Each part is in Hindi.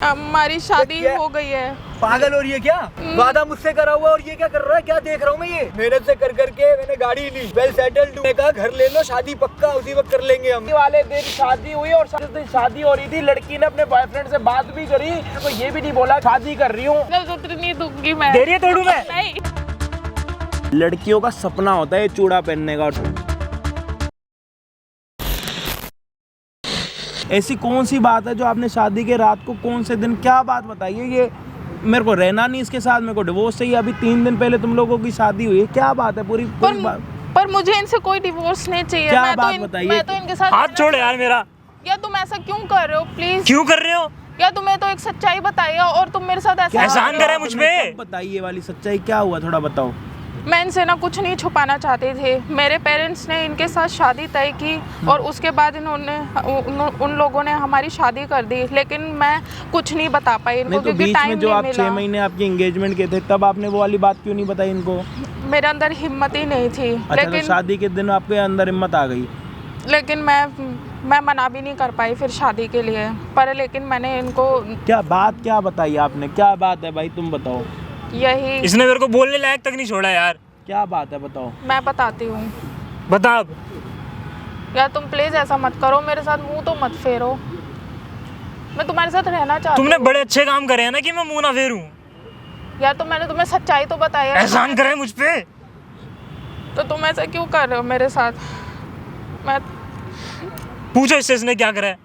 हमारी शादी हो गई है। पागल हो रही है क्या? वादा मुझसे करा हुआ और ये क्या कर रहा है? क्या देख रहा हूँ मैं? ये मेहनत से कर करके मैंने गाड़ी ली, वेल सेटल्ड, मैंने कहा घर ले लो, शादी पक्का उसी वक्त कर लेंगे हम। वाले दिन शादी हुई और जिस दिन शादी हो रही थी लड़की ने अपने बॉयफ्रेंड से बात भी करी, तो ये भी नहीं बोला शादी कर रही हूँ। नहीं दूंगी मैं। दे रही है तोड़ू मैं? नहीं। लड़कियों का सपना होता है चूड़ा पहनने का। ऐसी कौन सी बात है जो आपने शादी के रात को कौन से दिन क्या बात बताइए? ये मेरे को रहना नहीं इसके साथ, मेरे को डिवोर्स चाहिए। अभी 3 दिन पहले तुम लोगों की शादी हुई है, क्या बात है? पूरी बात। पर मुझे इनसे कोई डिवोर्स नहीं चाहिए। क्या बात बताइए? मैं तो इनके साथ हाथ छोड़ यार मेरा। या तुम ऐसा क्यों कर रहे हो? प्लीज क्यों कर रहे हो? या तुम्हें तो एक सच्चाई बताइए और तुम मेरे साथ ऐसा एहसान करे मुझ पे। बताइए वाली सच्चाई क्या हुआ, थोड़ा बताओ। मैं इनसे ना कुछ नहीं छुपाना चाहते थे। मेरे पेरेंट्स ने इनके साथ शादी तय की और उसके बाद उन लोगों ने हमारी शादी कर दी, लेकिन मैं कुछ नहीं बता पाई इनको, तो क्योंकि टाइम में जो नहीं आप मिला। 6 महीने आपकी एंगेजमेंट के थे तब आपने वो वाली बात क्यों नहीं बताई इनको? मेरे अंदर हिम्मत ही नहीं थी। अच्छा, लेकिन तो शादी के दिन आपके अंदर हिम्मत आ गई? लेकिन मैं मना भी नहीं कर पाई फिर शादी के लिए। पर लेकिन मैंने इनको क्या बताई आपने? क्या बात है भाई, तुम बताओ। यही इसने मेरे को बोलने लायक तक नहीं छोड़ा यार। क्या बात है बताओ। मैं बताती हूँ। बता अब। यार तुम प्लीज ऐसा मत करो, मेरे साथ मुंह तो मत फेरो। मैं तुम्हारे साथ रहना चाहती हूँ। तुमने बड़े अच्छे काम करे हैं ना कि मैं मुंह ना फेरूं। यार तो मैंने तुम्हें सच्चाई तो बताई है। एहसान करे मुझ पे। तो तुम ऐसा क्यों कर रहे हो मेरे साथ? मैं पूछो इससे इसने क्या करा है।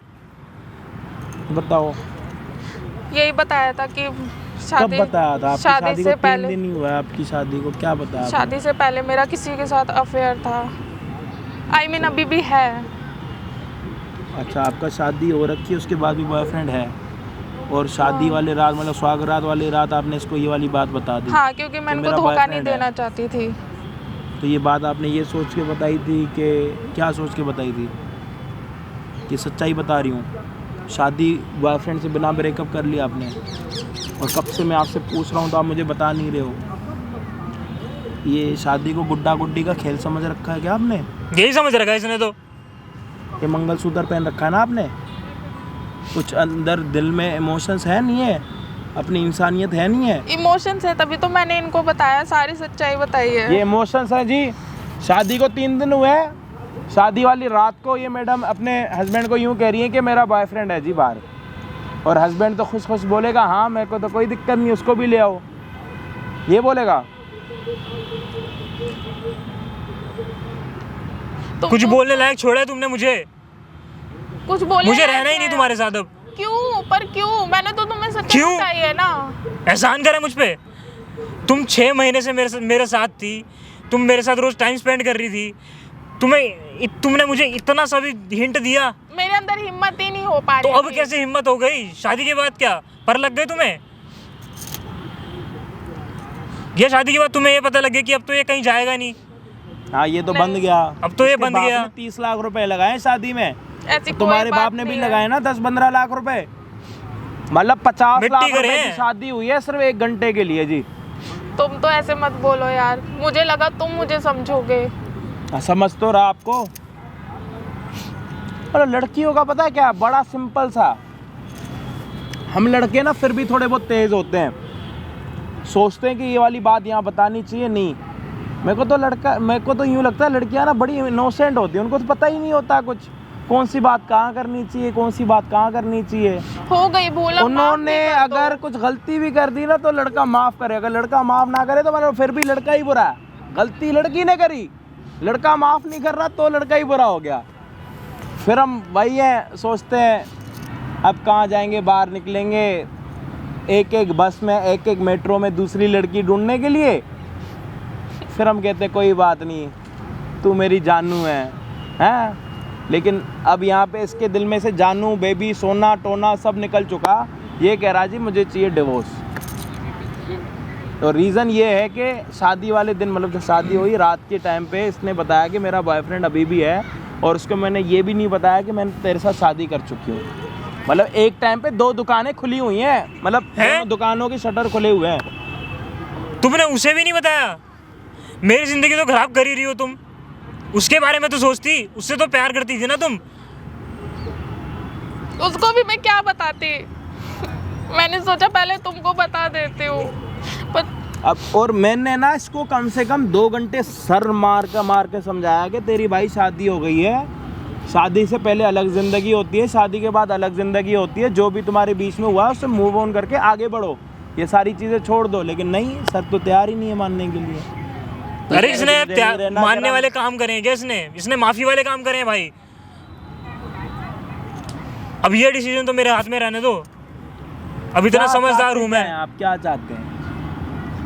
बताओ। यही बताया था कि कब बताया था? आपकी शादी से को 3 पहले दिन ही हुआ है आपकी शादी को, क्या बताया? शादी से पहले मेरा किसी के साथ अफेयर था। आई मीन अभी भी है। अच्छा, आपका शादी हो रखी है उसके बाद भी बॉयफ्रेंड है, और शादी वाले रात मतलब स्वागरात वाली रात आपने इसको ये वाली बात बता दी? हाँ, क्योंकि मैं इनको धोखा नहीं देना चाहती थी। तो ये बात आपने ये सोच के बताई थी कि क्या सोच के बताई थी? कि सच्चाई बता रही हूँ, शादी बॉयफ्रेंड से बिना ब्रेकअप कर लिया आपने, और कब से मैं आपसे पूछ रहा हूँ तो आप मुझे बता नहीं रहे हो। ये शादी को गुड्डा गुड्डी का खेल समझ रखा है क्या आपने? यही समझ रखा है इसने तो। ये मंगलसूत्र पहन रखा है ना आपने, कुछ अंदर दिल में इमोशंस है नहीं है? अपनी इंसानियत है नहीं है? इमोशंस है, तभी तो मैंने इनको बताया, सारी सच्चाई बताई है। ये इमोशंस है जी। शादी को 3 दिन हुए हैं, शादी वाली रात को ये मैडम अपने हस्बैंड को यूँ कह रही है कि मेरा बॉयफ्रेंड है जी बाहर, और हस्बैंड तो खुश खुश बोलेगा हाँ मेरे को तो कोई दिक्कत नहीं, उसको भी ले आओ, ये बोलेगा? कुछ बोलने लायक छोड़ा है तुमने मुझे। कुछ बोले मुझे रहना ही नहीं तुम्हारे साथ अब। क्यों? पर क्यों? मैंने तो तुम्हें सच्चाई बताई है ना। एहसान करे मुझ पे। तुम 6 महीने से मेरे साथ थी, तुम मेरे साथ रोज टाइम स्पेंड कर रही थी। तुमने मुझे इतना सा भी हिंट दिया? मेरे अंदर हिम्मत ही नहीं हो पा रही। तो अब कैसे हिम्मत हो गई? शादी के बाद क्या पर लग गए तुम्हें? ये शादी के बाद तुम्हें ये पता लग गया कि अब तो ये कहीं जाएगा नहीं। हाँ, ये तो बंद गया। अब तो ये बंद गया। 30 लाख रुपए लगाए शादी में, ऐसी तुम्हारे बाप ने भी लगाए ना 10-15 लाख रुपए, मतलब 50 लाख रुपए की शादी हुई है सिर्फ 1 घंटे के लिए जी। तुम तो ऐसे मत बोलो यार, मुझे लगा तुम मुझे समझोगे। समझ तो रहा आपको। और लड़कियों का पता है क्या, बड़ा सिंपल सा। हम लड़के ना फिर भी थोड़े बहुत तेज होते हैं, सोचते हैं कि ये वाली बात यहाँ बतानी चाहिए। नहीं, मेरे को तो यूँ लगता है लड़कियाँ ना बड़ी इनोसेंट होती हैं, उनको तो पता ही नहीं होता कुछ, कौन सी बात कहाँ करनी चाहिए, कौन सी बात कहाँ करनी चाहिए। हो गई भूल। उन्होंने अगर कुछ गलती भी कर दी ना तो लड़का माफ़ करे, अगर लड़का माफ़ ना करे तो मतलब फिर भी लड़का ही बुरा है। गलती लड़की ने करी, लड़का माफ़ नहीं कर रहा तो लड़का ही बुरा हो गया। फिर हम वही है सोचते हैं अब कहाँ जाएंगे, बाहर निकलेंगे एक एक बस में, एक एक मेट्रो में दूसरी लड़की ढूंढने के लिए। फिर हम कहते कोई बात नहीं, तू मेरी जानू है, हैं? लेकिन अब यहाँ पे इसके दिल में से जानू, बेबी, सोना, टोना सब निकल चुका। ये कह रहा जी मुझे चाहिए डिवोर्स। तो रीज़न ये है कि शादी वाले दिन मतलब जब शादी हुई रात के टाइम पे इसने बताया कि मेरा बॉयफ्रेंड अभी भी है, और उसको मैंने ये भी नहीं बताया कि मैंने तेरे साथ शादी कर चुकी हूँ। मतलब एक टाइम पे 2 दुकानें खुली हुई हैं, मतलब दोनों दुकानों की शटर खुले हुए हैं। तुमने उसे भी नहीं बताया? मेरी जिंदगी तो खराब कर ही रही हो तुम। उसके बारे में तो सोचती, उससे तो प्यार करती थी ना तुम। उसको भी मैं क्या बताती? मैंने सोचा पहले तुमको बता देती हूँ पर अब और मैंने ना इसको कम से कम 2 घंटे सर मार के समझाया कि तेरी भाई शादी हो गई है, शादी से पहले अलग ज़िंदगी होती है, शादी के बाद अलग ज़िंदगी होती है, जो भी तुम्हारे बीच में हुआ उससे मूव ऑन करके आगे बढ़ो, ये सारी चीज़ें छोड़ दो। लेकिन नहीं, सर तो तैयार ही नहीं है मानने के लिए। अरे इसने मानने वाले काम करे हैं क्या? इसने माफ़ी वाले काम करे हैं भाई। अब ये डिसीजन तो मेरे हाथ में रहने दो, अब इतना समझदार हूँ मैं। आप क्या चाहते हैं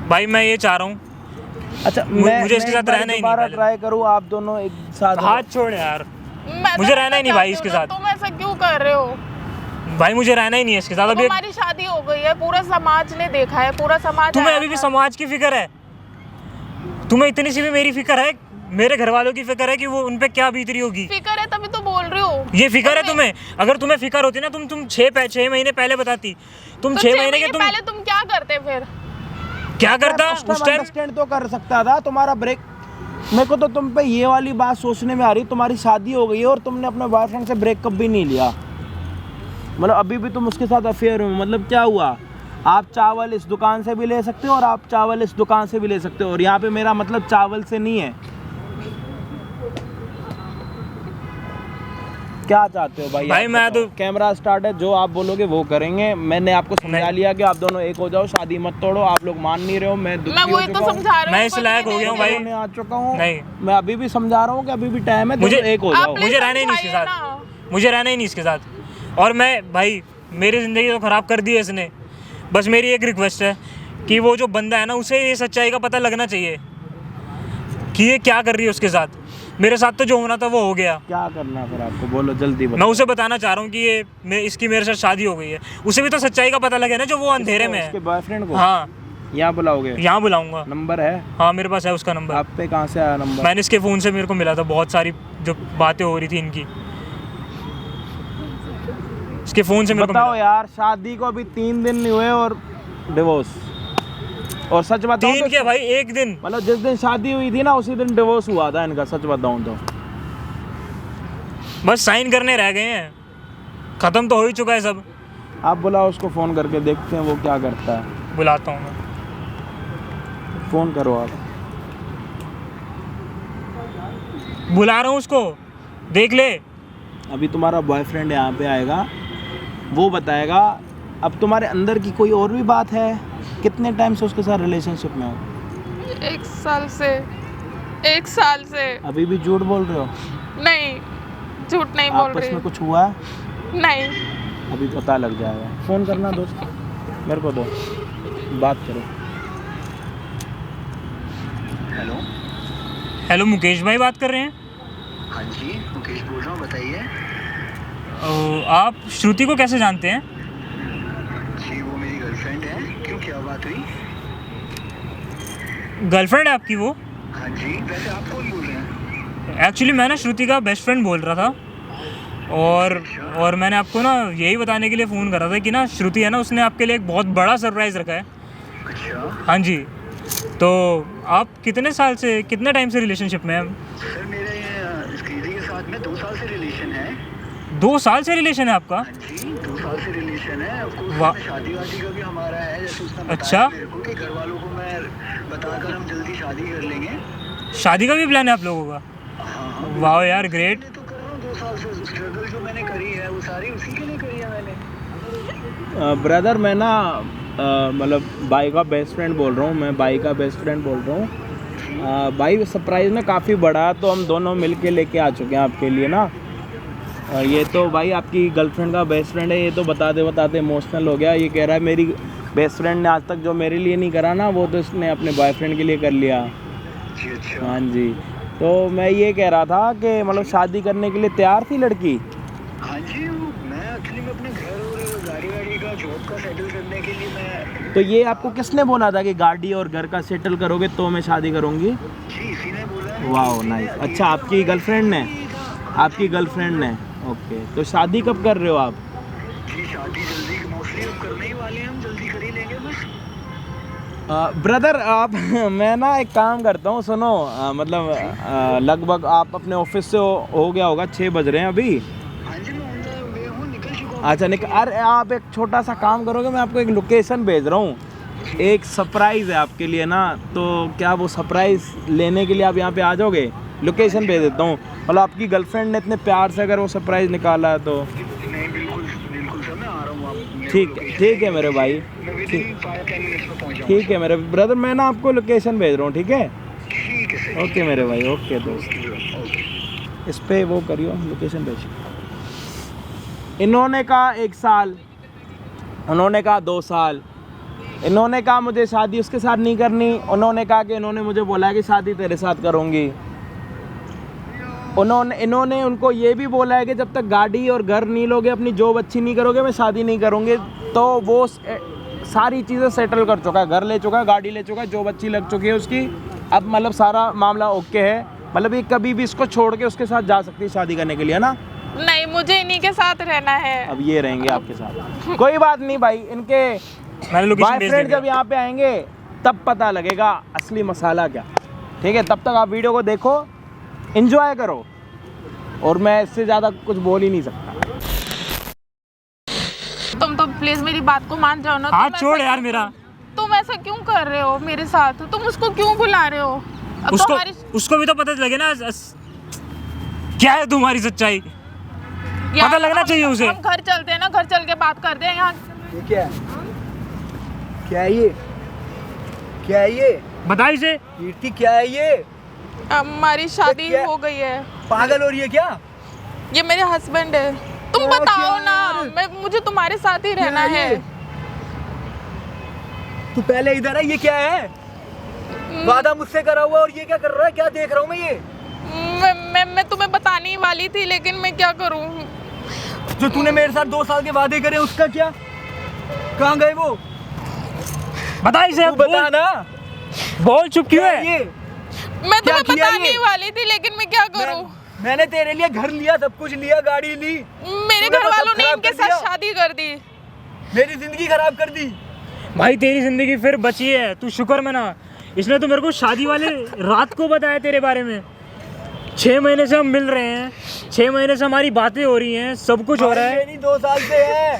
भाई? मैं ये चाह रहा हूँ, अच्छा मुझे इसके साथ रहना ही नहीं। दोबारा ट्राई करूँ, आप दोनों एक साथ। हाथ छोड़ यार, मैं मुझे रहना ही नहीं भाई इसके साथ। तुम ऐसा क्यों कर रहे हो भाई? मुझे रहना ही नहीं है इसके साथ। अभी हमारी शादी हो गई है, पूरा समाज ने देखा है, पूरा समाज। तुम्हें अभी भी समाज की फिक्र है? तुम्हें इतनी सी भी मेरी फिक्र है, मेरे घर वालों की फिक्र है कि वो उन पे क्या बीत रही होगी? फिक्र है तभी तो बोल रही हो। ये फिक्र है तुम्हें? अगर तुम्हें फिक्र होती ना तुम 6 महीने पहले बताती। तुम तो 6 महीने के पहले तुम क्या करते फिर? क्या करता उस टाइम? अंडरस्टैंड तो कर सकता था। तुम्हारा ब्रेक, मेरे को तो तुम पे ये वाली बात सोचने में आ रही, तुम्हारी शादी हो गई है और तुमने अपने बॉयफ्रेंड से ब्रेकअप भी नहीं लिया, मतलब अभी भी तुम उसके साथ अफेयर हो। मतलब क्या हुआ? आप चावल इस दुकान से भी ले सकते हो और आप चावल इस दुकान से भी ले सकते हो, और यहाँ पे मेरा मतलब चावल से नहीं है। क्या चाहते हो भाई? भाई मैं तो कैमरा स्टार्ट है, जो आप बोलोगे वो करेंगे। मैंने आपको समझा लिया कि आप दोनों एक हो जाओ, शादी मत तोड़ो। आप लोग मान नहीं रहे हो, मैं दुखी हो वही चुका तो हूं। समझा रही हूँ। मैं इस लायक हो गया हूँ भाई। मैं आ चुका हूँ। नहीं, मैं अभी भी समझा रहा हूँ कि अभी भी टाइम है, मुझे दोनों एक हो जाओ। मुझे रहना ही नहीं इसके साथ, मुझे रहना ही नहीं इसके साथ। और मैं भाई, मेरी ज़िंदगी तो ख़राब कर दी है इसने। बस मेरी एक रिक्वेस्ट है कि वो जो बंदा है ना, उसे ये सच्चाई का पता लगना चाहिए कि ये क्या कर रही है उसके साथ। मेरे साथ तो जो होना था वो हो गया। क्या करना है फिर आपको, बोलो जल्दी बताओ। मैं उसे बताना चाह रहा हूँ कि इसकी मेरे साथ शादी हो गई है। उसे भी तो सच्चाई का पता लगे ना, जो वो अंधेरे में है। उसके बॉयफ्रेंड को? हाँ, यहाँ बुलाओगे? यहाँ बुलाऊंगा। नंबर है? हाँ मेरे पास है उसका नंबर। आप पे कहाँ से आया नंबर? मैंने इसके फ़ोन से, मेरे को मिला था, बहुत सारी जो बातें हो रही थी इनकी, इसके फ़ोन से मेरे को बताओ मिला। यार, शादी को अभी 3 दिन नहीं हुए और डिवोर्स। और सच बताऊं 3 तो क्या भाई, 1 दिन। मतलब जिस दिन शादी हुई थी ना, उसी दिन डिवोर्स हुआ था इनका, सच बताऊं तो। बस साइन करने रह गए हैं, ख़त्म तो हो ही चुका है सब। आप बुलाओ उसको, फ़ोन करके देखते हैं वो क्या करता है। बुलाता हूँ मैं। फ़ोन करो आप। बुला रहा हूँ उसको, देख ले। अभी तुम्हारा बॉयफ्रेंड यहाँ पे आएगा, वो बताएगा। अब तुम्हारे अंदर की कोई और भी बात है? कितने टाइम से उसके साथ रिलेशनशिप में हो? 1 साल से। 1 साल से। अभी भी झूठ बोल रहे हो? नहीं, झूठ नहीं बोल आपस रही। में कुछ हुआ है? नहीं। अभी पता लग जाएगा। फ़ोन करना दोस्त, मेरे को दो, बात करो। हेलो। हेलो, मुकेश भाई बात कर रहे हैं? हाँ जी, मुकेश बोल रहा हूँ, बताइए। आप श्रुति को कैसे जानते हैं? जी, वो मेरी गर्लफ्रेंड है। क्यों, क्या बात हुई? गर्लफ्रेंड है आपकी वो? हाँ जी, वैसे आप कौन बोल रहे हैं? एक्चुअली मैं ना श्रुति का बेस्ट फ्रेंड बोल रहा था, और मैंने आपको ना यही बताने के लिए फ़ोन करा था कि ना श्रुति है ना, उसने आपके लिए एक बहुत बड़ा सरप्राइज़ रखा है। अच्छा। हाँ जी, तो आप कितने साल से, कितने टाइम से रिलेशनशिप में हैं? सर, मेरे स्क्रीजी के साथ में 2 साल से रिलेशन है। 2 साल से रिलेशन है आपका? हाँ जी, 2 साल से रिलेशन है। वाह। शादी वादी का भी हमारा है, जैसे उसने बताया अच्छा। मेरे को कि घर वालों को मैं बताकर हम जल्दी शादी कर लेंगे। शादी का भी प्लान है आप लोगों का? हाँ, वाह यार, ग्रेट। मैं तो कर रहा हूँ 2 साल से। स्ट्रगल जो मैंने करी है वो सारी उसी के लिए करी है मैंने। ब्रदर, मैं ना मतलब भाई का बेस्ट फ्रेंड बोल रहा हूँ। मैं भाई का बेस्ट फ्रेंड बोल रहा हूँ। भाई सरप्राइज़ ना काफ़ी बड़ा, तो हम दोनों मिल के लेके आ चुके हैं आपके लिए ना। ये तो भाई आपकी गर्लफ्रेंड का बेस्ट फ्रेंड है, ये तो बताते बताते इमोशनल हो गया। ये कह रहा है मेरी बेस्ट फ्रेंड ने आज तक जो मेरे लिए नहीं करा ना, वो तो इसने अपने बॉयफ्रेंड के लिए कर लिया। जी अच्छा। हाँ जी, तो मैं ये कह रहा था कि मतलब शादी करने के लिए तैयार थी लड़की? हाँ जी, मैं एक्चुअली में अपने घर और गाड़ी वाड़ी का जॉब का सेटल करने के लिए मैं। तो ये आपको किसने बोला था कि गाड़ी और घर का सेटल करोगे तो मैं शादी करूँगी? जी, इसी ने बोला है। वाह नाइस। अच्छा, आपकी गर्लफ्रेंड ने? आपकी गर्लफ्रेंड ने, ओके। तो शादी कब कर रहे हो आप? जी, शादी जल्दी मोस्टली अब करने ही वाले हैं हम, जल्दी कर ही लेंगे बस। ब्रदर आप मैं ना एक काम करता हूँ, सुनो। मतलब लगभग आप अपने ऑफिस से हो गया होगा, 6 बज रहे हैं अभी। हाँ जी, मैं ऑन द वे हूँ, निकल चुका अच्छा अरे आप एक छोटा सा काम करोगे, मैं आपको एक लोकेशन भेज रहा हूँ, एक सरप्राइज़ है आपके लिए ना, तो क्या वो सरप्राइज़ लेने के लिए आप यहाँ पे आ जाओगे? लोकेशन भेज देता हूँ, मतलब आपकी गर्लफ्रेंड ने इतने प्यार से अगर वो सरप्राइज़ निकाला है तो नहीं, बिल्कुल सर, मैं आ रहा हूँ आप। ठीक है मेरे भाई, मैं विदिन 5-10 मिनट्स में पहुँच जाऊँगा। ठीक है मेरे ब्रदर, मैं ना आपको लोकेशन भेज रहा हूँ, ठीक है? ठीक है सर। ओके मेरे भाई, ओके दोस्त, इस पे वो करियो, लोकेशन भेजिए। इन्होंने कहा 1 साल, उन्होंने कहा 2 साल, इन्होंने कहा मुझे शादी उसके साथ नहीं करनी, उन्होंने कहा कि इन्होंने मुझे बोला कि शादी तेरे साथ करूँगी। इन्होंने उनको ये भी बोला है कि जब तक गाड़ी और घर नहीं लोगे, अपनी जॉब अच्छी नहीं करोगे, मैं शादी नहीं करूँगी। तो वो सारी चीज़ें सेटल कर चुका है, घर ले चुका है, गाड़ी ले चुका है, जॉब अच्छी लग चुकी है उसकी, अब मतलब सारा मामला ओके है, मतलब ये कभी भी इसको छोड़ के उसके साथ जा सकती है शादी करने के लिए, है ना? नहीं, मुझे इन्हीं के साथ रहना है। अब ये रहेंगे आपके साथ, कोई बात नहीं भाई, इनके मैंने लोकेशन भेज बॉयफ्रेंड दिया। जब यहाँ पे आएंगे तब पता लगेगा असली मसाला क्या, ठीक है? तब तक आप वीडियो को देखो, एंजॉय करो, और मैं इससे ज़्यादा कुछ बोल ही नहीं सकता। तुम तो प्लीज मेरी बात को मान जाओ ना। हाथ तुम छोड़ ऐसा- यार मेरा। तुम ऐसा क्यों कर रहे हो मेरे साथ? तुम उसको क्यों बुला रहे हो? अब तो हमारी उसको भी तो पता लगे ना क्या है तुम्हारी सच्चाई, यार, पता लगना चाहिए उसे। हम घर चलते हैं ना, घर चल के बात करते हैं यहाँ। ये क्या है? क्या है ये? क्या है ये? बता इसे। कीर्ति क्या है ये? हमारी शादी क्या? हो गई है। पागल हो रही है क्या? ये मेरे हस्बैंड है। तुम क्या बताओ ना, यार? मुझे तुम्हारे साथ ही रहना क्या है। ये? तू पहले इधर है, ये क्या है? वादा मुझसे करा हुआ और ये क्या कर रहा है? क्या देख रहा हूँ मैं ये? मैं तुम्हें बताने ही वाली थी, लेकिन मैं क्या करूँ? जो तूने मेरे साथ 2 साल के वादे करे उसका क्या? कहाँ गए वो? बता इसे, तू बता ना। बोल चुप क्यों क्या है? ये? मैं क्या तुम्हें किया बताने ये? ही वाली थी, लेकिन मैं क्या करूँ? मैंने तेरे लिए घर लिया, सब कुछ लिया, गाड़ी ली, मेरे तूने घर तो सब वालों ने खराब इनके कर दिया। साथ शादी कर दी। मेरी जिंदगी खराब कर दी। भाई तेरी जिंदगी फिर बची है, तू शुक्र मना। इसने तो मेरे को शादी वाले रात को बताया तेरे बारे में। 6 महीने से हम मिल रहे हैं, 6 महीने से हमारी बातें हो रही हैं, सब कुछ हो रहा है। मेरी 2 साल से है।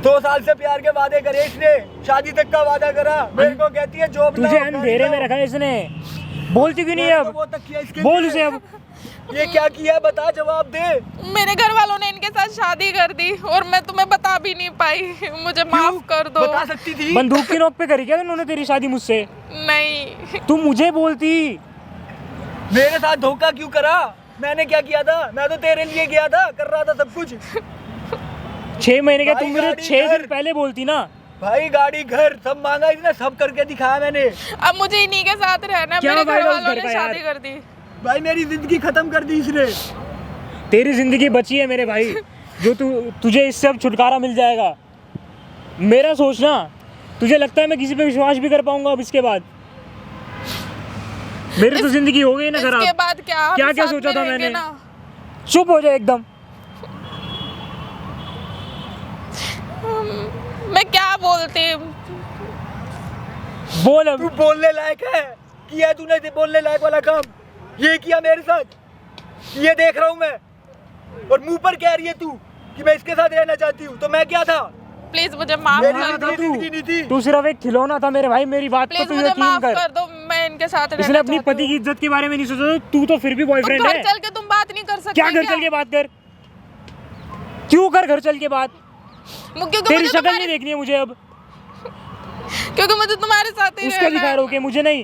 2 साल से प्यार के वादे करे इसने, शादी तक का वादा करा। मेरे को कहती है जॉब तुझे अंधेरे में रखा है इसने, बोलती क्यों नहीं है अब? वो तक किया इसके बोल लिए। उसे अब। ये क्या किया? बता, जवाब दे। मेरे घर वालों ने इनके साथ शादी कर दी और मैं तुम्हें बता भी नहीं पाई। मुझे माफ कर दो। बता सकती थी। बंदूक की नोक पे करी क्या उन्होंने तेरी शादी मुझसे? नहीं, तू मुझे बोलती। मेरे साथ धोखा क्यों करा? मैंने क्या किया था? मैं तो तेरे लिए गया था, कर रहा था सब कुछ। 6 महीने का भाई तू मुझे गाड़ी 6 दिन घर। पहले बोलती ना। भाई गाड़ी घर सब मांगा इसने, सब करके दिखाया मैंने। अब मुझे इन्हीं के साथ रहना है। क्या मेरे घर फायदा उस वालों घर ने का शादी यार? कर दी। भाई मेरी जिंदगी खत्म कर दी इसने। तेरी जिंदगी बची है मेरे भाई, जो तुझे इससे अब छुटकारा मिल जाएगा। मेरा सोचना, तुझे लगता है मैं किसी पे विश्वास भी कर पाऊंगा अब इसके बाद? मेरी तो जिंदगी हो गई ना इसके खराब। बाद क्या हम क्या क्या साथ सोचा में था रहेंगे मैंने? ना? चुप हो जाए एकदम। मैं क्या बोलती? बोल अब। तू बोलने लायक है? किया तूने बोलने लायक वाला काम? ये किया मेरे साथ, ये देख रहा हूँ मैं। और मुंह पर कह रही है तू कि मैं इसके साथ रहना चाहती हूँ, तो मैं क्या था? प्लीज मुझे माफ मेरी कर दो। जिंदगी नहीं थी। तू सिर्फ एक खिलौना था मेरे भाई, मेरी बात पर प्लीज तू मुझे यकीन माफ कर। कर दो। मैं इनके साथ रहना इसने अपनी चाहती पति हूँ। की इज्जत के बारे में नहीं सोचा, तू तो फिर भी बॉयफ्रेंड तो घर है। चल के तुम बात नहीं कर सकते? क्या घर चल के बात कर? क्यों कर घर चल के बात? क्योंकि तेरी मुझे शक्ल नहीं तुम्हारे- देखनी है मुझे अब। क्योंकि मुझे तुम्हारे साथ ही उसको रहना दिखा है। रोके, मुझे नहीं।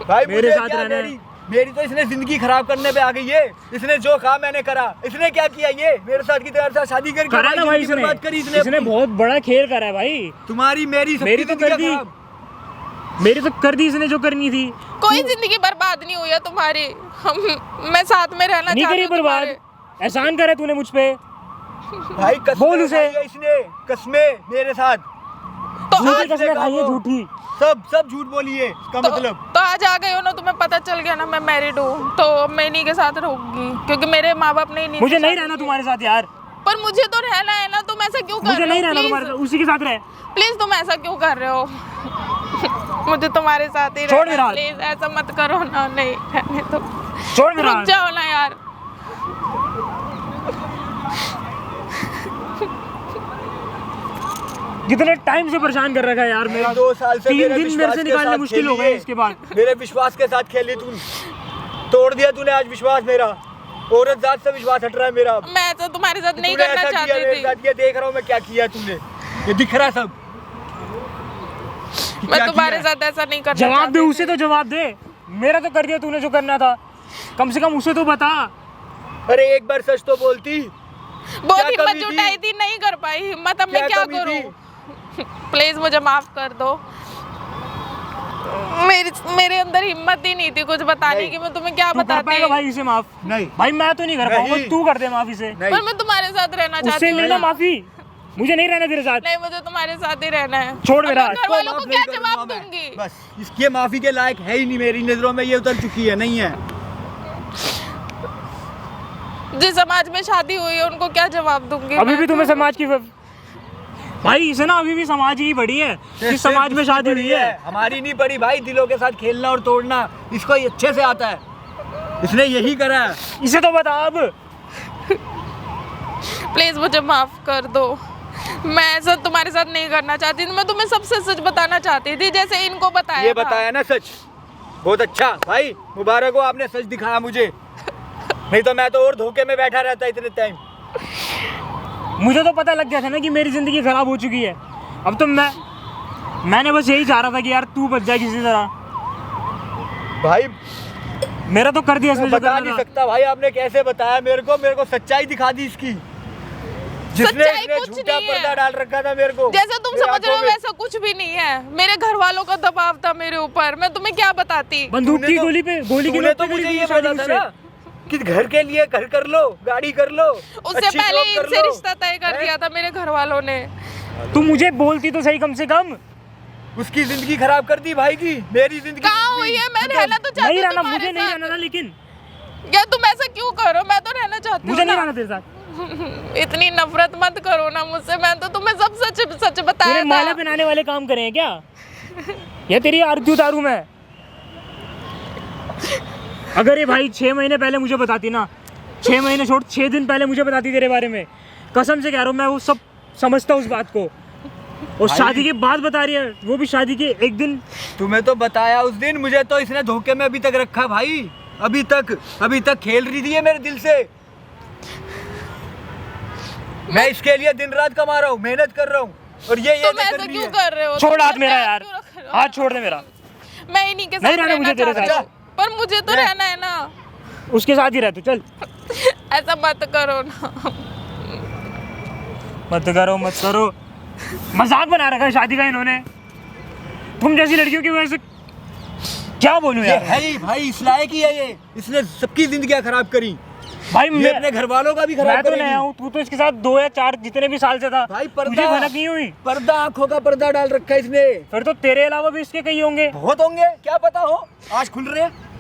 भाई मेरे मुझे साथ क्या, रहना है। मेरी तो इसने जिंदगी खराब करने पे आ गई है। इसने जो कहा मैंने करा। इसने क्या किया? ये मेरे साथ की तरह से शादी करके करा ना भाई जिंदगी बर्बाद करी इसने इसने अपनी। बहुत बड़ा खेल करा है भाई। तुम्हारी मेरी सबकी मेरी तो कर जिंदगी दी। खराब। मेरी तो कर दी इसने जो करनी थी। कोई जिंदगी बर्बाद नहीं हुई है तुम्हारी। मैं साथ में रहना नहीं चाहती करी हूँ बर्बाद, तुम्हारे। एहसान करा तूने मुझ पे। भाई कसमें बोल उसे। खाई है इसने, कसमें मेरे साथ। तो झूठी आज कसमें खाई है, झूठी। सब झूठ बोली है इसका मतलब। तो आज आ गए हो ना, तुम्हें पता चल गया ना मैं मैरिड हूँ, तो मैं इन्हीं के साथ रहूंगी। क्योंकि मेरे माँ बाप ने इन्हीं मुझे के नहीं साथ रहना की। तुम्हारे साथ यार, पर मुझे तो रहना है ना। तुम ऐसा क्यों कर मुझे रहे नहीं हो? रहना तुम्हारे साथ, उसी के साथ रह। प्लीज तुम ऐसा क्यों कर रहे हो? मुझे तुम्हारे साथ ही छोड़ रहना मेरा है। हाथ। प्लीज ऐसा मत करो ना। नहीं रहने दो। छोड़ मेरा रुक हाथ। जाओ ना यार। कितने टाइम से परेशान कर रखा है यार मेरा। 2 साल से 3 मेरे दिन मेरे विश्वास से के निकालना साथ मुश्किल हो खेली गए है। इसके बाद। मेरे विश्वास के साथ खेली तू, तोड़ दिया तूने आज विश्वास मेरा। औरत जात से विश्वास हट रहा है मेरा। मैं तो तुम्हारे साथ नहीं तूने करना ऐसा किया चाहती मेरे थी। साथ, ये देख रहा हूँ मैं क्या किया तूने, ये दिख रहा है सब। कि मैं क्या तुम्हारे किया है। साथ ऐसा नहीं करना जवाब दे, चाहती उसे थी। तो जवाब दे। मेरा तो कर दिया तूने जो करना था, कम से कम उसे तो बता। अरे एक बार सच तो बोलती। बहुत क्या हिम्मत कमी थी? जुटाई थी, नहीं कर पाई हिम्मत। अब मैं क्या कमी थी? करूं? प्लीज मुझे माफ कर दो। मेरे अंदर हिम्मत ही नहीं थी कुछ बताने नहीं। की। मैं तुम्हें क्या तू कर बताती। पाएगा भाई इसे माफ? नहीं भाई मैं तो नहीं कर पाऊंगा, नहीं। तू कर दे माफ इसे। नहीं पर मैं तुम्हारे साथ रहना चाहती उससे हूँ लेना ना। माफी, मुझे नहीं रहना तेरे साथ। नहीं, मुझे तुम्हारे साथ ही रहना है। छोड़ अब मेरा मैं हाथ। घर वालों को माफ क्या नहीं करूंगा जवाब मैं। दूंगी? बस इसके माफी के लायक है ही नहीं, मेरी नजरों में ये उतर चुकी है, नहीं है। जिस समाज में शादी हुई है उनको क्या जवाब दूंगी? अभी मैं भी तुम्हें तो- समाज की भाई इसे ना अभी भी समाज ही बड़ी है कि समाज में शादी हुई है। हमारी नहीं पड़ी भाई, दिलों के साथ खेलना और तोड़ना इसको ही अच्छे से आता है, इसने यही करा है। इसे तो बता अब। प्लीज मुझे माफ कर दो। मैं ऐसा तुम्हारे साथ नहीं करना चाहती थी। मैं तुम्हें सबसे सच बताना चाहती थी, जैसे इनको बताया ये था। बताया ना सच, बहुत अच्छा भाई, मुबारक हो, आपने सच दिखाया मुझे। नहीं तो मैं तो और धोखे में बैठा रहता इतने टाइम। मुझे तो पता लग गया था ना कि मेरी जिंदगी खराब हो चुकी है। अब तो मैंने बस यही चाह रहा था कि यार तू बच जाए किसी तरह। भाई मेरा तो कर दिया इसने जो बता करना नहीं था। सकता भाई, आपने कैसे बताया मेरे को सच्चाई दिखा दी इसकी, जिसने सच्चाई इसने कुछ झूठा नहीं है। पर्दा डाल रखा था मेरे को। जैसा तुम मेरी समझ रहे हो आंखों में। वैसा कुछ भी नहीं है। मेरे घर वालों का दबाव था मेरे ऊपर, मैं तुम्हें क्या बताती। बंदूक तूने की तो- गोली तूने नोक तो पे मुझे गई ये शादी बोला था मुझसे। ना कि घर के लिए घर कर लो, गाड़ी कर लो, उससे अच्छी पहले जॉब कर इनसे लो। रिश्ता तय कर हैं? दिया था मेरे घर वालों ने। तू मुझे बोलती तो सही कम से कम। उसकी जिंदगी खराब कर दी भाई की, मेरी जिंदगी कहाँ हुई है? मैं रहना तो चाहती नहीं हूँ रहना, तुम्हारे मुझे नहीं साथ। रहना था, लेकिन या तुम ऐसा क्यों करो? मैं तो रहना चाहती हूँ मुझे नहीं ना। रहना तेरे साथ। इतनी नफरत मत करो ना मुझसे। मैं तो तुम्हें सब सच बताया तेरे माला था। पहनाने वाले काम करे हैं क्या? या तेरी आरती उतारूं मैं? अगर ये भाई 6 महीने पहले मुझे बताती ना, 6 महीने छोड़ 6 दिन पहले मुझे बताती तेरे बारे में, कसम से कह रहा हूँ मैं वो सब समझता उस बात को। और शादी के बाद बता रही है, वो भी शादी के एक दिन। तुम्हें तो बताया उस दिन, मुझे तो इसने धोखे में अभी तक रखा भाई। अभी तक खेल रही थी ये मेरे दिल से। मैं इसके लिए दिन रात कमा रहा हूँ, मेहनत कर रहा हूँ, और ये तुम कर ऐसा रही क्यों है। कर रहे हो? छोड़ तुम हाथ मेरे मेरा पैर यार, क्यों रख रहे हो? हाथ छोड़ दे मेरा। मैं इन्हीं के साथ नहीं रहना मुझे तेरे चाहती साथ। हूँ। पर मुझे तो नहीं। रहना है ना। उसके साथ ही रह तू, चल। ऐसा मत करो ना। मत करो। मजाक बना रखा है शादी का इन्होंने। तुम जैसी लड़कियों की वजह से क्या बोलूं ये यार। है ही भाई, इस लायक ही है ये। इसने सबकी जिंदगी खराब करी, भाई ये अपने घर वालों का भी खराब मैं तो करेगी। नया हूँ, तू तो इसके साथ 2 या 4 जितने भी साल से था। भाई तुझे भनक नहीं हुई? पर्दा, आंखों का पर्दा डाल रखा है इसने। फिर तो तेरे अलावा भी इसके कई होंगे। बहुत होंगे, क्या पता हो। आज खुल रहे हैं,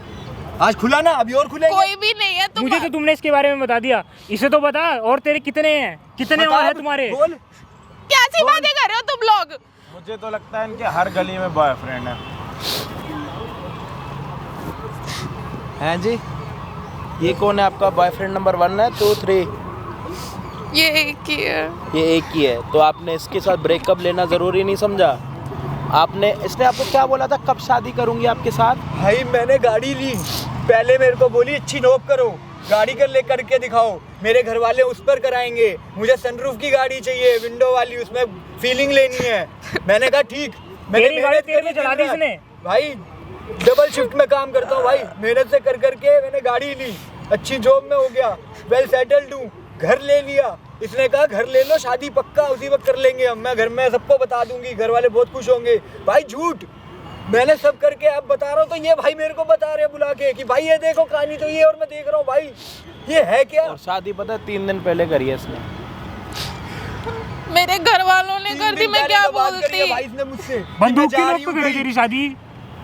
आज खुला ना, अभी और खुलेंगे। कोई भी नहीं है। तुम मुझे तो तुमने इसके बारे में बता दिया, इसे तो बता। और तेरे कितने हैं, कितने बता और हैं अब, तुम्हारे? बोल। कैसी बातें कर रहे हो तुम लोग? मुझे तो लगता है इनके हर गली में बॉयफ्रेंड है। हैं जी, ये कौन है आपका बॉयफ्रेंड? नंबर 1 है, 2, 3? ये एक ही है। ये एक ही है। तो आपने इसके साथ ब्रेकअप लेना ज़रूरी नहीं समझा? इसने आपको क्या बोला था, कब शादी करूंगी आपके साथ? भाई मैंने गाड़ी ली, पहले मेरे को बोली अच्छी नोक करो, गाड़ी करके दिखाओ। मेरे घर वाले उस पर कराएंगे, मुझे सनरूफ की गाड़ी चाहिए, विंडो वाली, उसमें फीलिंग लेनी है। मैंने कहा ठीक। मैंने तेरी गाड़ी मेहनत तेरे करी में चला दी दिन रात। इसने? भाई डबल शिफ्ट में काम करता हूँ भाई, मेहनत से करके मैंने गाड़ी ली, अच्छी जॉब में हो गया, वेल सेटल्ड हूँ, घर ले लिया। इसने कहा घर ले लो, शादी पक्का उसी वक्त कर लेंगे हम, मैं घर में सबको बता दूंगी, घर वाले बहुत खुश होंगे। भाई झूठ, मैंने सब करके अब बता रहा हूँ तो ये भाई मेरे को बता रहे हैं बुला के कि भाई ये देखो कहानी तो ये, और मैं देख रहा हूँ भाई ये है क्या। और शादी पता है 3 दिन पहले करी है इसने। मेरे घर वालों ने कर दी, मैं क्या बोलती? भाई इसने मुझसे बंदूक की मैं जा नोक रही पे हूँ करी कहीं। तेरी शादी?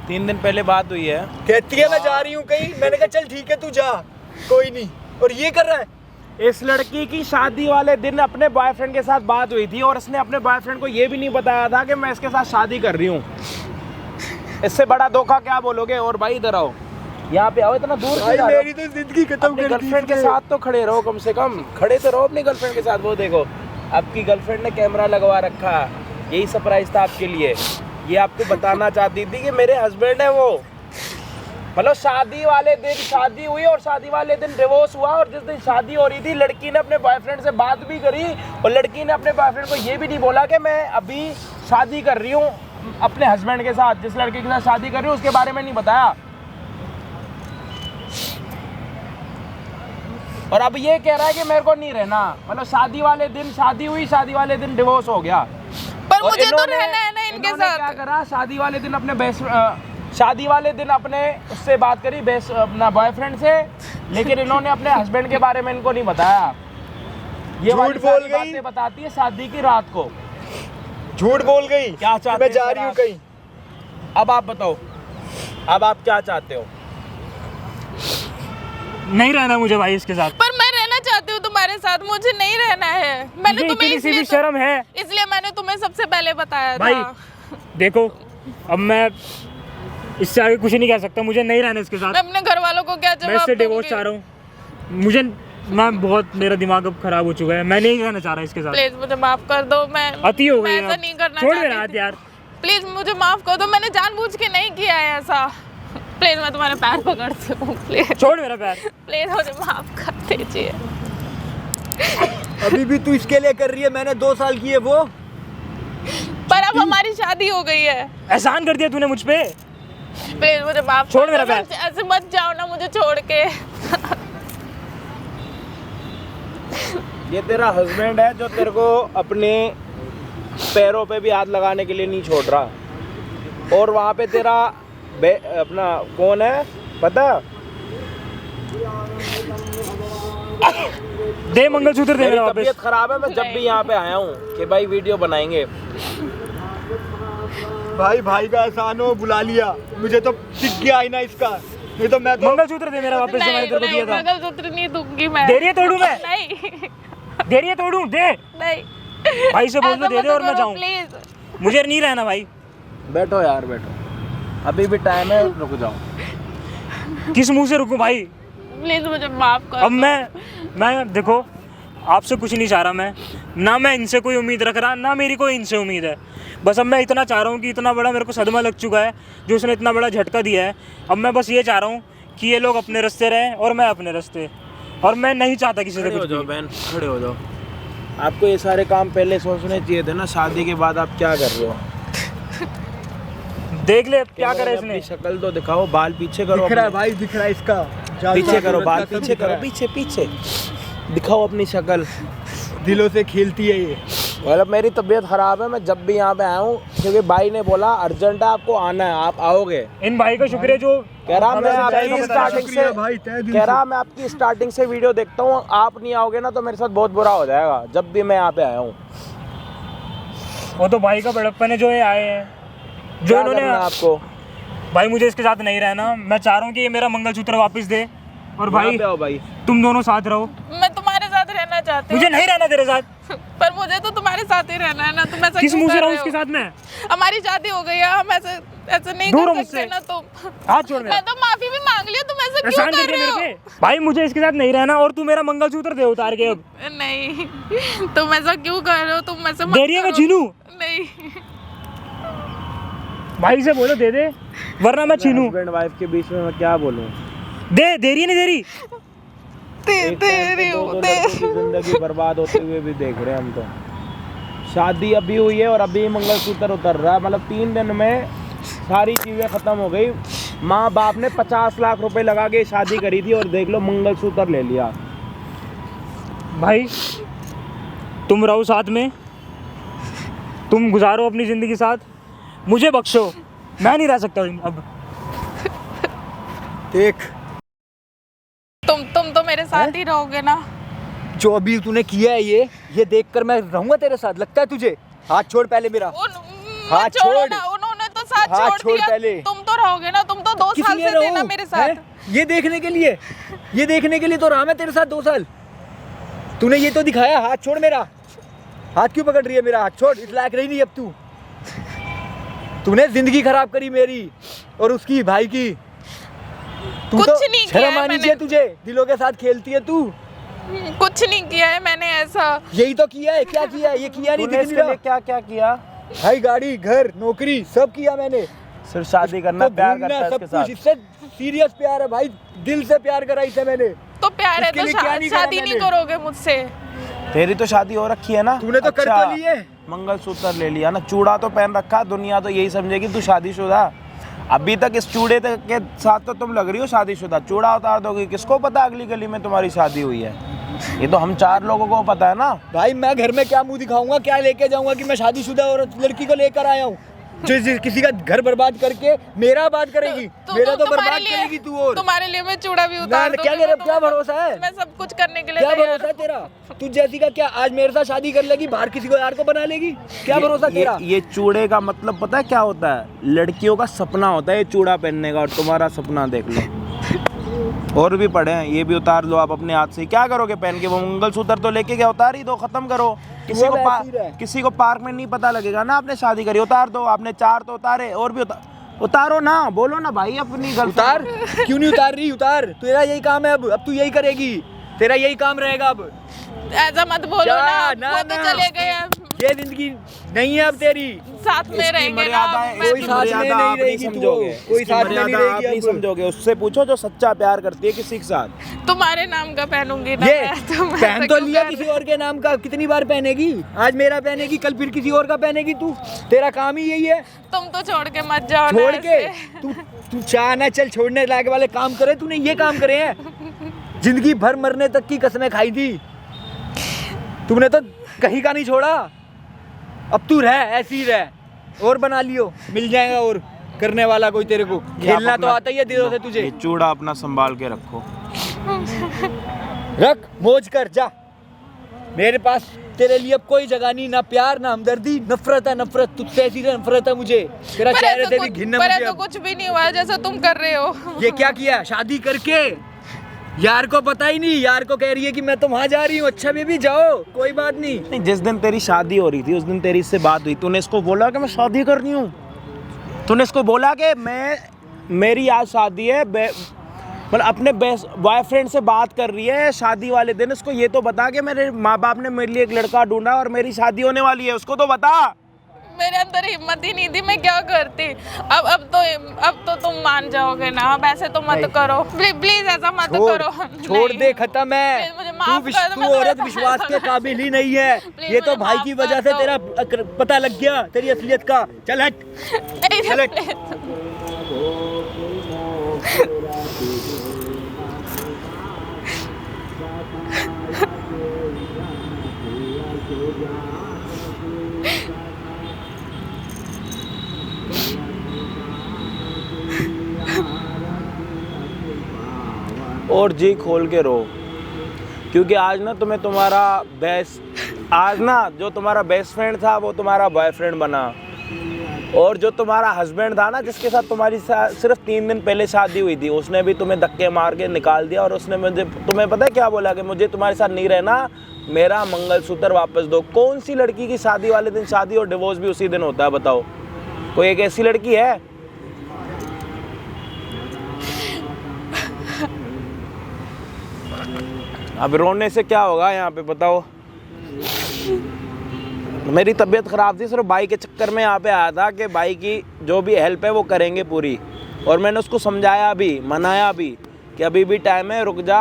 3 दिन पहले बात हुई है। कहती है मैं जा रही हूँ कहीं, मैंने कहा चल ठीक है तू जा, कोई नहीं, और ये कर रहा है। इस लड़की की शादी वाले दिन अपने बॉयफ्रेंड के साथ बात हुई थी, और इसने अपने बॉयफ्रेंड को ये भी नहीं बताया था कि मैं इसके साथ शादी कर रही हूँ। इससे बड़ा धोखा क्या बोलोगे? और भाई इधर आओ, यहाँ पे आओ, इतना दूर क्यों भाई जा रहे हो? मेरी तो जिंदगी खत्म अपनी कर दी गर्लफ्रेंड के इसने। साथ तो खड़े रहो, कम से कम खड़े तो रहो अपनी गर्लफ्रेंड के साथ। वो देखो आपकी गर्लफ्रेंड ने कैमरा लगवा रखा, यही सरप्राइज था आपके लिए। ये आपको बताना चाहती थी कि मेरे हस्बैंड है वो। मतलब शादी वाले दिन शादी हुई और शादी वाले दिन डिवोर्स हुआ, और जिस दिन शादी हो रही थी लड़की ने अपने बॉयफ्रेंड से बात भी करी, और लड़की ने अपने बॉयफ्रेंड को ये भी नहीं बोला कि मैं अभी शादी कर रही हूँ अपने हस्बैंड के साथ, जिस लड़के के साथ शादी कर रही हूँ उसके बारे में नहीं बताया। और अब ये कह रहा है कि मेरे को नहीं रहना। मतलब शादी वाले दिन शादी हुई, शादी वाले दिन डिवोर्स हो गया। पर और मुझे तो इन्होंने- रहना है ना इनके इन्होंने साथ। क्या करा, शादी वाले दिन अपने शादी वाले दिन अपने उससे बात करी अपना बॉयफ्रेंड से, लेकिन इन्होंने अपने हस्बैंड के बारे में इनको नहीं बताया। ये झूठ वाली बोल सारी गई। बातें बताती है शादी की रात को। झूठ बोल गई। क्या चाहते मैं हैं जा सर रही हूँ आप? कहीं। अब आप बताओ, अब आप क्या चाहते हो? नहीं रहना मुझे भाई इसके साथ। पर मैं रहना चाहती हूँ तुम्हारे साथ, मुझे नहीं रहना है। मैंने मुझे तुम्हें इतनी सी भी शर्म है। इसलिए मैंने तुम्हें सबसे पहले बताया भाई था। देखो, अब मैं इससे आगे कुछ नहीं कह सकता। मुझे नहीं रहना इसके साथ। मैं अपने घर वालों को क्या मैं जवाब इससे डिवोर्स दूंगी? चाह रहा हूँ। मुझे मेरा दिमाग अब खराब हो चुका है। मैं नहीं रहना चाह रहा इसके साथ। प्लीज मुझे माफ कर दो। मैं अति हो गई मैं है ऐसा अब। नहीं करना छोड़ चाहती मेरा हाथ थी। यार। प्लीज मुझे माफ कर दो, मैंने जानबूझ के नहीं किया है ऐसा। प्लीज मैं तुम्हारे पैर पकड़ती हूँ, प्लीज छोड़ मेरा पैर। प्लीज मुझे माफ कर दीजिए। अभी भी तू इसके लिए कर रही है, मैंने 2 साल किए वो। पर अब हमारी शादी हो गई है। एहसान कर दिया तूने मुझ पे। प्लीज मुझे माफ छोड़ कर मेरा दो। पैर। ऐसे मत जाओ ना मुझे छोड़ के। ये तेरा हस्बैंड है जो तेरे को अपने पैरों पे भी हाथ लगाने के लिए नहीं छोड़ रहा, और वहाँ पे तेरा अपना कौन है पता? दे मंगलसूत्र दे मेरी मेरा तबीयत वापस। खराब है, मैं जब भी यहाँ पे आया हूँ कि भाई वीडियो बनाएंगे। भाई का एहसान हो, बुला लिया। मुझे तो टिक गया ही ना इसका, नहीं तो मैं तो मंगलसूत्र दे मेरा वापस जो मैंने नहीं तेरे को नहीं दिया था। मंगलसूत्र नहीं दूंगी मैं। दे रही है तोड़ू मैं? नहीं दे रही है तोड़ू? दे नहीं। भाई से बोल दो ऐसा दे दे मत और मैं करो, जाऊँ। प्लीज। मुझे नहीं रहना भाई। बैठो यार बैठो, अभी भी टाइम है, रुक जाओ। किस मुंह से रुकूं भाई? प्लीज मुझे माफ कर अब दो। मैं देखो आपसे कुछ नहीं चाह रहा। मैं इनसे कोई उम्मीद रख रहा, ना मेरी कोई इनसे उम्मीद है। बस अब मैं इतना चाह रहा हूँ कि इतना बड़ा मेरे को सदमा लग चुका है जो उसने इतना बड़ा झटका दिया है। अब मैं बस ये चाह रहा हूँ कि ये लोग अपने रास्ते रहें और मैं अपने रास्ते, और मैं नहीं चाहता किसी से खड़े हो कुछ जाओ भी। बहन, खड़े हो जाओ। आपको ये सारे काम पहले सोचने चाहिए थे ना, शादी के बाद आप क्या कर रहे हो? देख ले क्या करे अपनी इसने। शक्ल तो दिखाओ, बाल पीछे करो दिख रहा है अपने। भाई, दिख रहा है इसका। पीछे करो, बाल सब पीछे दिख रहा करो, है। पीछे पीछे दिखाओ अपनी शक्ल। दिलों से खेलती है ये। मतलब मेरी तबीयत खराब है, मैं जब भी यहाँ पे आया हूँ क्योंकि भाई ने बोला अर्जेंट है आपको आना है, आप आओगे। इन भाई का शुक्र है जो कह रहा मैं हमें सच्चाई आपकी का पता है। स्टार्टिंग शुक्रिया से भाई, तहे दिल कह से। रहा मैं आपकी स्टार्टिंग से वीडियो देखता हूँ, आप नहीं आओगे ना तो मेरे साथ बहुत बुरा हो जाएगा जब भी मैं यहाँ पे आया हूँ। वो तो भाई का बड़प्पन है जो ये आए हैं, जो क्या इन्होंने करना है आपको? भाई मुझे इसके साथ नहीं रहना। मैं चाह रहा हूँ कि ये मेरा मंगलसूत्र वापस दे और यहाँ भाई पे आओ भाई। तुम दोनों साथ रहो। मैं तुम्हारे साथ रहना चाहती हूँ। मुझे नहीं रहना तेरे साथ। पर मुझे तो तुम्हारे साथ ही रहना है ना। तुम ऐसा किस क्यों मुंह से कर रहूँ रहे इसके हो? साथ मैं? हमारी शादी हो गई है, हम ऐसे नहीं दूर हो कर सकते मुझसे। ना। तुम हाथ छोड़ मेरा। मैं तो माफी भी मांग लिया, तुम ऐसा क्यों एहसान कर कर दिया रहे मेरे हो? पे। भाई मुझे इसके साथ नहीं रहना और तू मेरा मंगलसूत्र दे उतार के। अब नहीं तुम ऐसा क्यों कर रहे हो? तुम ऐसे मत दे रही है मैं करो। छीनूं? नहीं भाई से बोलो दे दे वरना मैं छीनूं। हस्बैंड वाइफ के बीच में मैं क्या बोलूँ? दे रही है नहीं दे रही? एक टाइम पे दो लड़कों की जिंदगी बर्बाद होते हुए भी देख रहे हैं हम तो। शादी अभी हुई है और अभी मंगलसूत्र उतर रहा है, मतलब 3 दिन में सारी चीज़ें ख़त्म हो गई। माँ बाप ने 50 लाख रुपए लगा के शादी करी थी और देख लो मंगलसूत्र ले लिया। भाई तुम रहो साथ में, तुम गुजारो अपनी ज़िंदगी साथ, मुझे बख्शो। मैं नहीं रह सकता अब। देख, तुम तो मेरे साथ ही रहोगे ना? जो अभी तूने किया है ये देखकर मैं रहूंगा तेरे साथ, लगता है तुझे? हाथ छोड़ पहले मेरा। हाथ छोड़ो छोड़। ना, उन्होंने तो साथ हाथ छोड़ छोड़ दिया। पहले। तुम तो रहोगे ना? तुम तो 2 किस साल लिए से थे ना रहूं? मेरे साथ। हैं? ये देखने के लिए तो रहा मैं तेरे साथ 2 साल। तूने ये तो दिखाया। हाथ छोड़ मेरा। हाथ क्यों पकड़ रही है मेरा? हाथ छोड़, इस लायक रही नहीं अब तू। तूने जिंदगी खराब करी मेरी और उसकी, भाई की। तू कुछ तो नहीं किया है शर्म आनी मैंने। चाहिए तुझे, दिलों के साथ खेलती है तू। कुछ नहीं किया है मैंने ऐसा। यही तो किया है। क्या किया है? ये किया नहीं, तूने दिख इसके नहीं लिए रहा। क्या क्या किया? भाई गाड़ी घर नौकरी सब किया मैंने, सिर्फ शादी करना, तो प्यार घूमना, करता है सब इसके कुछ, साथ। इससे सीरियस प्यार है भाई, दिल से प्यार करा इसे मैंने। तो प्यार है इसके तो लिए क्या नहीं करा शादी नहीं मैंने? करोगे मुझसे? तेरी तो शादी हो रखी है ना, तूने तो कर तो ली है। मंगलसूत्र ले लिया ना, चूड़ा तो पहन रखा, दुनिया तो यही समझेगी तू शादीशुदा। अभी तक इस चूड़े के साथ तो तुम लग रही हो शादीशुदा, चूड़ा उतार दोगी, किसको पता अगली गली में तुम्हारी शादी हुई है? ये तो हम 4 लोगों को पता है ना। भाई मैं घर में क्या मुंह दिखाऊंगा, क्या लेके जाऊंगा कि मैं शादीशुदा औरत लड़की को लेकर आया हूँ जो किसी का घर बर्बाद करके मेरा बात करेगी, मेरा तो बर्बाद करेगी तू। और तुम्हारे लिए मैं चूड़ा भी उतार दूंगी। क्या मैं क्या भरोसा है? मैं सब कुछ करने के लिए क्या तैयार भरोसा है तेरा? तू जैसी का क्या आज मेरे साथ शादी कर लेगी, बाहर किसी को यार को बना लेगी? क्या भरोसा तेरा? ये चूड़े का मतलब पता है क्या होता है? लड़कियों का सपना होता है ये चूड़ा पहनने का, और तुम्हारा सपना देख लो। और भी पड़े हैं, ये भी उतार लो आप अपने हाथ से। क्या करोगे पहन के? वो मंगलसूत्र तो लेके गया, उतार ही दो, खत्म करो। किसी को पार्क में नहीं पता लगेगा ना आपने शादी करी, उतार दो। आपने 4 तो उतारे, और भी उतारो ना, बोलो ना भाई अपनी गर्लफ्रेंड। उतार, क्यों नहीं उतार रही? उतार, तेरा यही काम है अब तू यही करेगी, तेरा यही काम रहेगा अब। ऐसा मत बोलो ना, वो तो चले गए अब। ये जिंदगी नहीं है अब तेरी, साथ में रहेंगे ना। कोई साथ में नहीं रहेगी तू, कोई साथ में नहीं रहेगी नहीं समझोगे। उससे पूछो जो सच्चा प्यार करती है किसी के साथ। तुम्हारे नाम का पहनूंगी ना ये मैं, तो मैं पहन ऐसा तो क्यों लिया कर किसी और के नाम का, कितनी बार पहनेगी? आज मेरा पहनेगी, कल फिर किसी और का पहनेगी तू। तेरा काम ही यही है। तुम तो छोड़ के मत जाओ ना छोड़ के ऐसे। तू चाह ना चल, छोड़ने लायक वाले काम करे, तूने ये काम करे हैं। जिंदगी भर मरने तक की कसमें खाई थी तुमने, तो कहीं का नहीं छोड़ा। अब तू रह, ऐसी ही रह, और बना लियो, मिल जाएगा और करने वाला कोई तेरे को। खेलना तो आता ही है दिलों से तुझे। ये चूड़ा अपना संभाल के रखो, रख, मौज कर, जा। मेरे पास तेरे लिए अब कोई जगह नहीं, ना प्यार ना हमदर्दी, नफरत है, नफरत तुझसे, ऐसी नफरत है मुझे। तेरा पर चेहरे ऐसा से भी कुछ- घिनना पर मुझे ऐसा अब। कुछ भी नहीं हुआ है जैसा तुम कर रहे हो। ये क्या किया शादी करके? यार को पता ही नहीं, यार को कह रही है कि मैं तो वहां जा रही हूँ। अच्छा बेबी जाओ, कोई बात नहीं। नहीं, जिस दिन तेरी शादी हो रही थी उस दिन तेरी इससे बात हुई, तूने इसको बोला कि मैं शादी कर रही हूँ? तूने इसको बोला कि मेरी आज शादी है, मतलब अपने बॉयफ्रेंड से बात कर रही है शादी वाले दिन? इसको ये तो बता कि मेरे माँ बाप ने मेरे लिए एक लड़का ढूंढा और मेरी शादी होने वाली है, उसको तो बता। मेरे अंदर हिम्मत ही नहीं थी, मैं क्या करती। अब तो तुम मान जाओगे ना, अब ऐसे तो मत करो प्लीज, ऐसा मत करो। छोड़ नहीं। दे, खत्म है। प्लीज मुझे माफ कर दो, तू मैं तो औरत ऐसा- विश्वास के काबिल ही नहीं है। प्लीज ये तो मुझे भाई माफ की कर वजह से दो। तेरा पता लग गया तेरी असलियत का। चल हट, नहीं, चल हट। प्लीज। और जी खोल के रो, क्योंकि आज ना तुम्हें तुम्हारा आज ना जो तुम्हारा बेस्ट फ्रेंड था वो तुम्हारा बॉयफ्रेंड बना, और जो तुम्हारा हस्बैंड था ना जिसके साथ तुम्हारी सिर्फ 3 दिन पहले शादी हुई थी, उसने भी तुम्हें धक्के मार के निकाल दिया। और उसने मुझे, तुम्हें पता है क्या बोला? कि मुझे तुम्हारे साथ नहीं रहना, मेरा मंगलसूत्र वापस दो। कौन सी लड़की की शादी वाले दिन शादी और डिवोर्स भी उसी दिन होता है? बताओ, कोई एक ऐसी लड़की है? अब रोने से क्या होगा यहाँ पे बताओ? मेरी तबीयत ख़राब थी, सिर्फ भाई के चक्कर में यहाँ पे आया था कि भाई की जो भी हेल्प है वो करेंगे पूरी। और मैंने उसको समझाया भी, मनाया भी कि अभी भी टाइम है, रुक जा,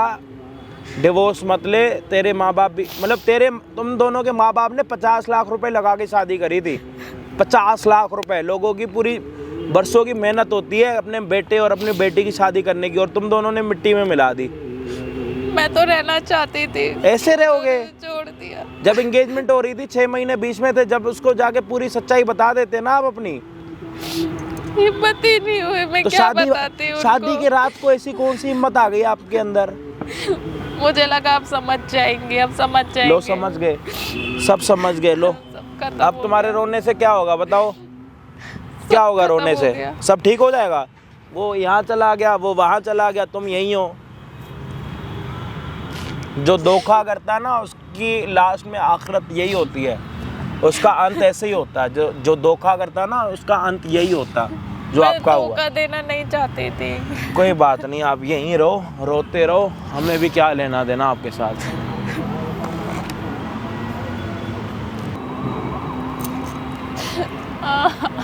डिवोर्स मत ले। तेरे माँ बाप भी, मतलब तुम दोनों के माँ बाप ने 50 लाख रुपए लगा के शादी करी थी। 50 लाख रुपए, लोगों की पूरी बरसों की मेहनत होती है अपने बेटे और अपनी बेटी की शादी करने की, और तुम दोनों ने मिट्टी में मिला दी। मैं तो रहना चाहती थी, ऐसे रहोगे? छोड़ दिया। जब एंगेजमेंट हो रही थी 6 महीने बीच में थे, जब उसको जाके पूरी सच्चाई बता देते ना आप अपनी। हिम्मत ही नहीं हुई, मैं तो क्या बताती उनको? शादी की रात को ऐसी कौन सी हिम्मत आ गई आपके अंदर? मुझे लगा आप समझ जाएंगे, अब समझ जाएंगे। लो समझ गए, सब समझ गए। लो सब खत्म अब हो तुम्हारे रोने से क्या होगा बताओ? क्या होगा खत्म रोने हो से? गया। सब ठीक हो जाएगा। वो यहाँ चला गया, वो वहाँ चला गया, तुम यहीं हो। जो धोखा करता है ना उसकी लास्ट में आखिरत यही होती है, उसका अंत ऐसे ही होता है। जो धोखा करता है ना उसका अंत यही होता है जो मैं आपका हुआ। धोखा देना नहीं चाहती थी। कोई बात नहीं, आप यहीं रहो, रोते रहो, हमें भी क्या लेना देना आपके साथ। हाँ